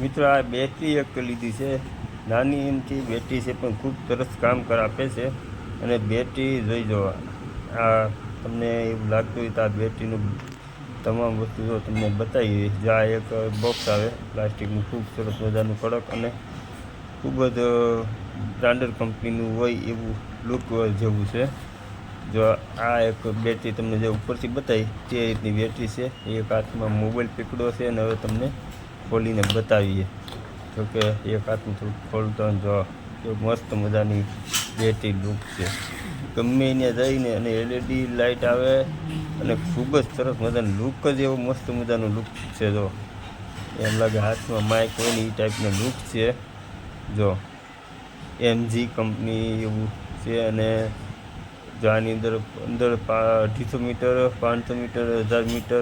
મિત્રો આ બેટરી એક લીધી છે, નાની એમથી બેટરી છે પણ ખૂબ સરસ કામ આપે છે. અને બેટરી જોઈ જો, આ તમને એવું લાગતું હોય તો આ બેટરીનું તમામ વસ્તુ જો તમને બતાવી. જો આ એક બોક્સ આવે પ્લાસ્ટિકનું, ખૂબ સરસ મજાનું કડક અને ખૂબ જ બ્રાન્ડેડ કંપનીનું હોય એવું લુક જેવું છે. જો આ એક બેટરી તમને જે ઉપરથી બતાવી તે રીતની બેટરી છે. એક હાથમાં મોબાઈલ પકડ્યો છે અને હવે તમને ખોલીને બતાવીએ. જો કે એક હાથમાં થોડુંક ખોલતો જો કે મસ્ત મજાની બેટરી લુક છે. ગમે ત્યાં જઈને અને એલઈડી લાઇટ આવે અને ખૂબ જ સરસ મજાનું લુક જ એવું મસ્ત મજાનું લુક છે. જો એમ લાગે હાથમાં માઇક હોય ને એ ટાઈપનો લુક છે. જો એમજી કંપની એવું છે. અને જો આની અંદર 250 મીટર, 500 મીટર, 1000 મીટર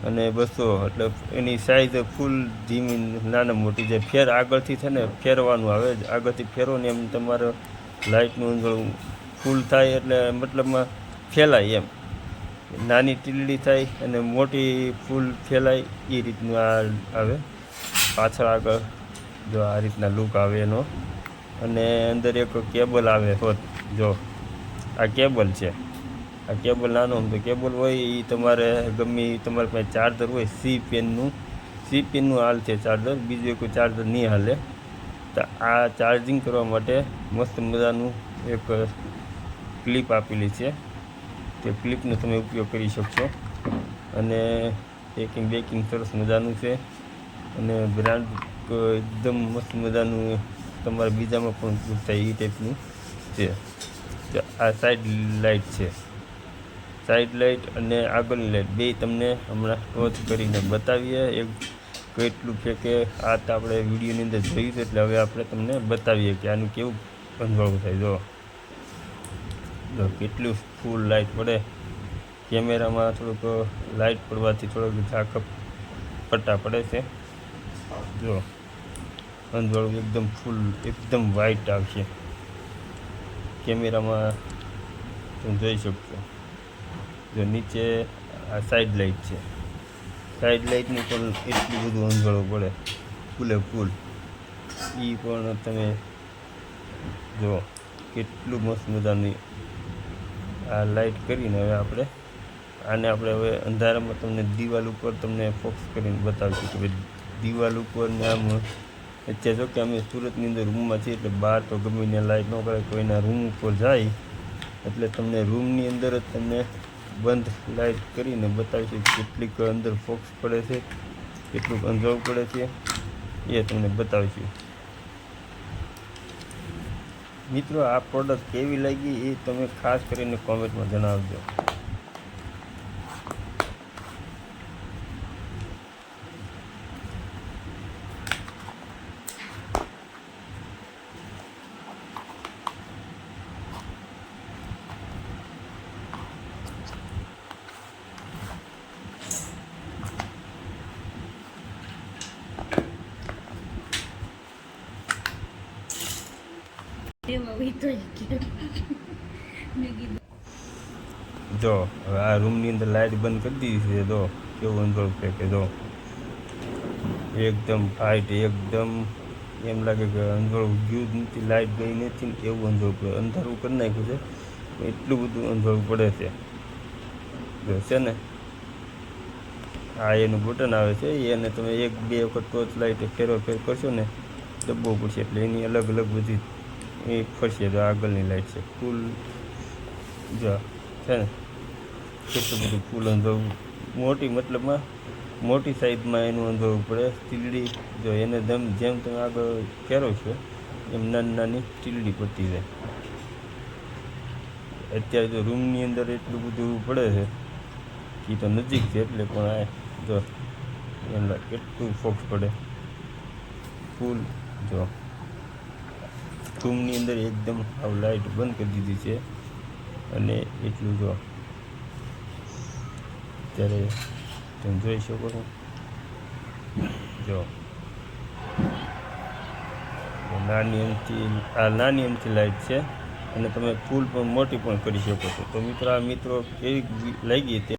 અને 200, એટલે એની સાઇઝ ફૂલ ધીમી નાના મોટી જે ફેર આગળથી છે ને ફેરવાનું આવે, આગળથી ફેરવો ને એમ તમારે લાઇટનું ફૂલ થાય, એટલે મતલબમાં ફેલાય એમ. નાની ટીલડી થાય અને મોટી ફૂલ ફેલાય એ રીતનું આ આવે. પાછળ આગળ જો આ રીતના લુક આવે એનો. અને અંદર એક કેબલ આવે હોત. જો આ કેબલ છે. આ કેબલ નાનો તો કેબલ હોય એ તમારે ગમે તમારી પાસે ચાર્જર હોય સી પેનનું હાલ છે ચાર્જર, બીજું કોઈ ચાર્જર નહીં હાલે. તો આ ચાર્જિંગ કરવા માટે મસ્ત મજાનું એક ક્લિપ આપેલી છે. તે ક્લિપનો તમે ઉપયોગ કરી શકશો. અને બેકિંગ સરસ મજાનું છે. અને બ્રાન્ડ એકદમ મસ્ત મજાનું તમારે બીજામાં પણ ઉપયોગ થાય એ ટાઈપનું છે. આ સાઈડ લાઇટ છે, સાઈડ લાઇટ અને આગળની લાઇટ બે તમને હમણાં ટોચ કરીને બતાવીએ. એક કેટલું છે કે આ તો આપણે વિડીયોની અંદર જોયું છે, એટલે હવે આપણે તમને બતાવીએ કે આનું કેવું અનુભવ થાય. જો કેટલું ફૂલ લાઇટ પડે. કેમેરામાં થોડુંક લાઇટ પડવાથી થોડુંક ઝાંખપ પટ્ટા પડે છે. જો અંજવાળું એકદમ ફૂલ એકદમ વાઇટ આવશે. કેમેરામાં તમે જોઈ શકશો. જો નીચે આ સાઈડ લાઇટ છે, સાઈડ લાઇટનું પણ એટલું બધું અંજવાળું પડે ફૂલે ફૂલ. એ પણ તમે જો કેટલું મસ્ત મજાની આ લાઇટ કરીને હવે આપણે હવે અંધારામાં તમને દિવાલ ઉપર તમને ફોકસ કરીને બતાવીશું કે ભાઈ દિવાલ ઉપર ને આમ. અત્યારે જો કે અમે સુરતની અંદર રૂમમાં છીએ, એટલે બહાર તો ગમે ત્યાં લાઇટ ન કરે. કોઈના રૂમ ઉપર જાય એટલે તમને રૂમની અંદર જ તમને બંધ લાઇટ કરીને બતાવીશું કેટલીક અંદર ફોક્સ પડે છે, કેટલુંક અંધારું પડે છે એ તમને બતાવીશું. મિત્રો આ પ્રોડક્ટ કેવી લાગી એ તમે ખાસ કરીને કોમેન્ટમાં જણાવજો. જો હવે આ રૂમની અંદર લાઇટ બંધ કરી દીધી છે. જો કેવું અંધારું છે કે જો એકદમ ટાઈટ, એકદમ એમ લાગે કે અંધારું ગયું જ નથી, લાઇટ ગઈ નથી એવું અંધારું પડે. અંધારું કરી નાખ્યું છે, એટલું બધું અંધારું પડે છે. જો છે ને આ એનું બટન આવે છે, એને તમે 1-2 વખત ટોર્ચ લાઇટ ફેર કરશો ને દબવું પડશે, એટલે એની અલગ અલગ બધી એ ફરશે. તો આગળની લાઇટ છે ફૂલ. જો છે ને કેટલું બધું ફૂલ અંધારું મોટી, મતલબમાં મોટી સાઈઝમાં એનું અંધારું પડે. ટીલડી જો એને જેમ તમે આગળ ફેરો છો એમ નાની નાની ટીલડી પડતી જાય. અત્યારે જો રૂમની અંદર એટલું બધું પડે છે કે તો નજીક છે, એટલે પણ આ જો એમ કેટલું ફોક્સ પડે ફૂલ. જો રૂમની અંદર એકદમ આવ લાઇટ બંધ કરી દીધી છે. અને એટલું જો અત્યારે તમે જોઈ શકો છો. જો નાની એમથી લાઇટ છે અને તમે ફૂલ પણ મોટી પણ કરી શકો છો. તો મિત્રો આ કેવી લાગી તે